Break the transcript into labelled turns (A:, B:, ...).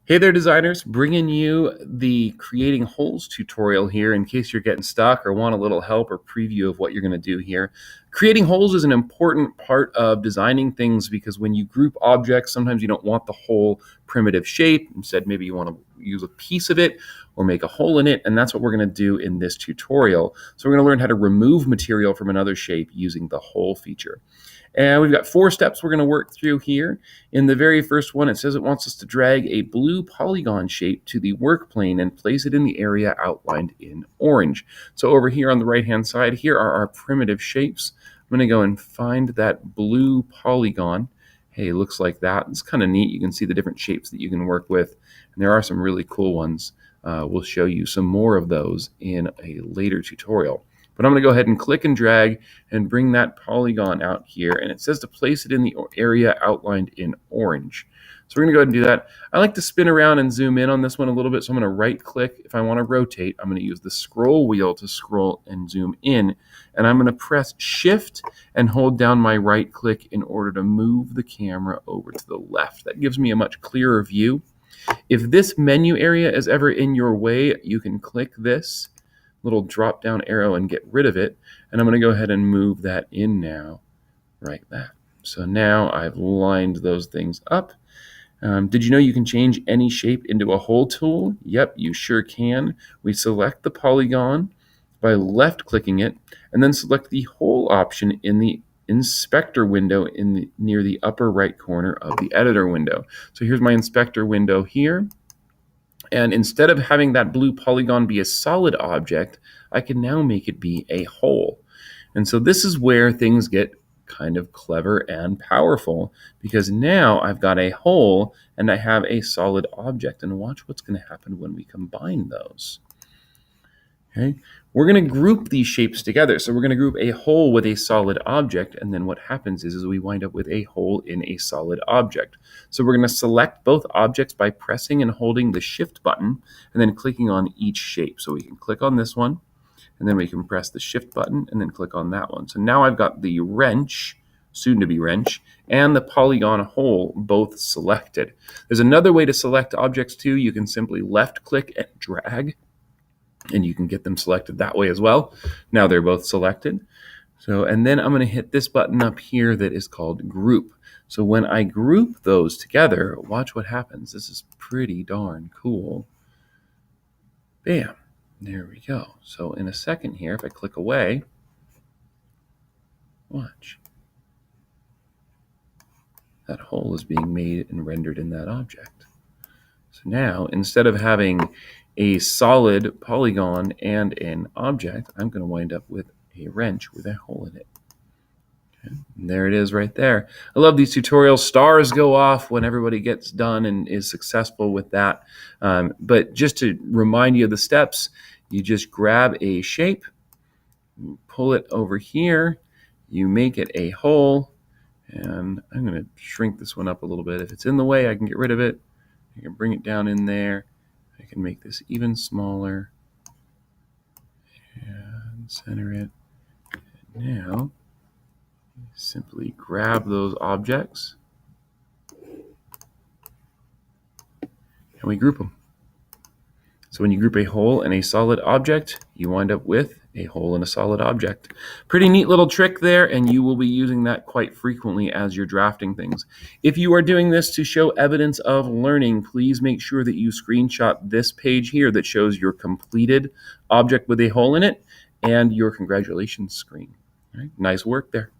A: Hey there, designers, bringing you the creating holes tutorial here in case you're getting stuck or want a little help or preview of what you're going to do here. Creating holes is an important part of designing things because when you group objects, sometimes you don't want the whole primitive shape. Instead, maybe you want to use a piece of it or make a hole in it, and that's what we're going to do in this tutorial. So we're going to learn how to remove material from another shape using the hole feature. And we've got 4 steps we're going to work through here. In the very first one, it says it wants us to drag a blue polygon shape to the work plane and place it in the area outlined in orange. So over here on the right-hand side, here are our primitive shapes. I'm going to go and find that blue polygon. Hey, it looks like that. It's kind of neat. You can see the different shapes that you can work with. And there are some really cool ones. We'll show you some more of those in a later tutorial. But I'm going to go ahead and click and drag and bring that polygon out here. And it says to place it in the area outlined in orange. So we're going to go ahead and do that. I like to spin around and zoom in on this one a little bit. So I'm going to right click. If I want to rotate, I'm going to use the scroll wheel to scroll and zoom in. And I'm going to press Shift and hold down my right click in order to move the camera over to the left. That gives me a much clearer view. If this menu area is ever in your way, you can click this little drop down arrow and get rid of it. And I'm going to go ahead and move that in now, like that. So now I've lined those things up. Did you know you can change any shape into a hole tool? Yep, you sure can. We select the polygon by left clicking it and then select the hole option in the inspector window near the upper right corner of the editor window. So here's my inspector window here. And instead of having that blue polygon be a solid object, I can now make it be a hole. And so this is where things get kind of clever and powerful, because now I've got a hole and I have a solid object. And watch what's going to happen when we combine those. Okay, we're going to group these shapes together. So we're going to group a hole with a solid object, and then what happens is we wind up with a hole in a solid object. So we're going to select both objects by pressing and holding the Shift button and then clicking on each shape. So we can click on this one, and then we can press the Shift button and then click on that one. So now I've got the wrench, soon to be wrench, and the polygon hole both selected. There's another way to select objects too. You can simply left click and drag, and you can get them selected that way as well. Now they're both selected. So, and then I'm going to hit this button up here that is called group. So when I group those together, watch what happens. This is pretty darn cool. Bam, there we go. So in a second here, if I click away, watch. That hole is being made and rendered in that object. So now, instead of having a solid polygon and an object, I'm going to wind up with a wrench with a hole in it. Okay. And there it is right there. I love these tutorials. Stars go off when everybody gets done and is successful with that. But just to remind you of the steps, you just grab a shape, pull it over here, you make it a hole, and I'm going to shrink this one up a little bit. If it's in the way, I can get rid of it. I can bring it down in there. I can make this even smaller and center it. And now, simply grab those objects and we group them. So when you group a hole and a solid object, you wind up with a hole in a solid object. Pretty neat little trick there, and you will be using that quite frequently as you're drafting things. If you are doing this to show evidence of learning, please make sure that you screenshot this page here that shows your completed object with a hole in it and your congratulations screen. All right, nice work there.